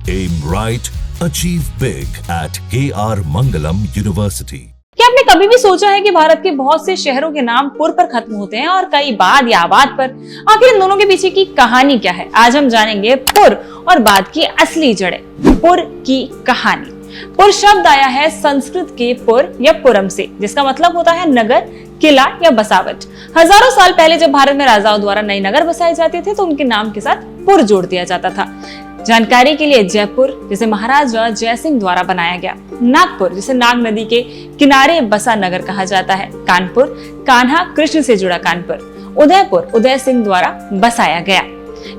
Aim right, achieve big at KR Mangalam University. क्या आपने कभी भी सोचा है कि भारत के बहुत से शहरों के नाम पुर पर खत्म होते हैं और कई बाद या आबाद पर? आखिर इन दोनों के पीछे की कहानी क्या है? आज हम जानेंगे पुर और बाद की असली जड़ें। पुर की कहानी। पुर शब्द आया है संस्कृत के पुर या पुरम से, जिसका मतलब होता है नगर, किला या बसावट। हजारों साल पहले जब भारत में राजाओं द्वारा नए नगर बसाए जाते थे तो उनके नाम के साथ पुर जोड़ दिया जाता था। जानकारी के लिए जयपुर, जिसे महाराजा जय सिंह द्वारा बनाया गया। नागपुर, जिसे नाग नदी के किनारे बसा नगर कहा जाता है। कानपुर, कान्हा कृष्ण से जुड़ा कानपुर। उदयपुर, उदय सिंह द्वारा बसाया गया।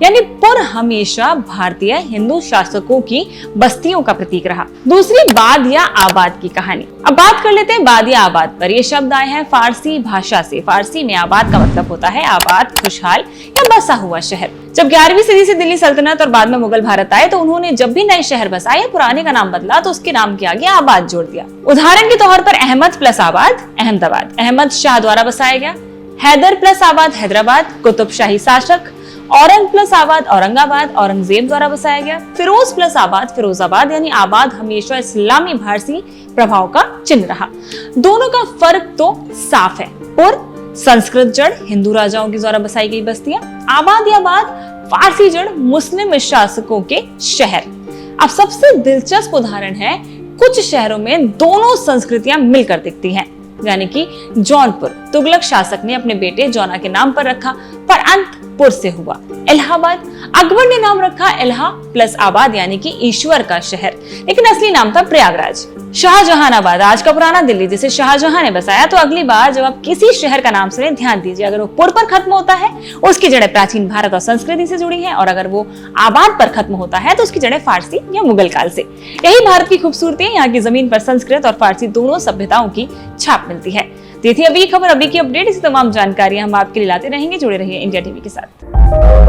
यानी पुर हमेशा भारतीय हिंदू शासकों की बस्तियों का प्रतीक रहा। दूसरी बाद या आबाद की कहानी। अब बात कर लेते हैं बाद या आबाद पर। ये शब्द आए हैं फारसी भाषा से। फारसी में आबाद का मतलब होता है आबाद, खुशहाल या बसा हुआ शहर। जब 11वीं सदी से दिल्ली सल्तनत और बाद में मुगल भारत आए तो उन्होंने जब भी नए शहर बसाए, पुराने का नाम बदला तो उसके नाम के आगे आबाद जोड़ दिया। उदाहरण के तौर पर अहमद प्लस आबाद, अहमदाबाद। अहमद शाह द्वारा बसाया गया। हैदर प्लस आबाद, हैदराबाद। कुतुब शाही शासक। औरंग प्लस आबाद, औरंगाबाद। औरंगजेब द्वारा बसाया गया। फिरोज प्लस आबाद, फिरोजाबाद। यानी आबाद हमेशा इस्लामी भारतीय प्रभाव का चिन्ह रहा। दोनों का फर्क तो साफ है। पुर संस्कृत जड़, हिंदू राजाओं के द्वारा बसाई गई बस्तियां। आबाद या बाद फारसी जड़, मुस्लिम शासकों के शहर। अब सबसे दिलचस्प उदाहरण है, कुछ शहरों में दोनों संस्कृतियां मिलकर दिखती हैं। यानी कि जौनपुर तुगलक शासक ने अपने बेटे जौना के नाम पर रखा, पर अंत पुर से हुआ। इलाहाबाद अकबर ने नाम रखा इलाहा प्लस आबाद, यानी कि ईश्वर का शहर, लेकिन असली नाम था प्रयागराज। शाहजहानाबाद आज का पुराना दिल्ली, जिसे शाहजहां ने बसाया। तो अगली बार जब आप किसी शहर का नाम सुने, ध्यान दीजिए, अगर वो पुर पर खत्म होता है उसकी जड़ें प्राचीन भारत और संस्कृति से जुड़ी हैं, और अगर वो आबाद पर खत्म होता है तो उसकी जड़ें फारसी या मुगल काल से। यही भारत की खूबसूरती है, यहाँ की जमीन पर संस्कृत और फारसी दोनों सभ्यताओं की छाप मिलती है। तो ये थी अभी खबर, अभी की अपडेट। इसी तमाम जानकारियां हम आपके लिए लाते रहेंगे। जुड़े रहिए इंडिया टीवी के साथ।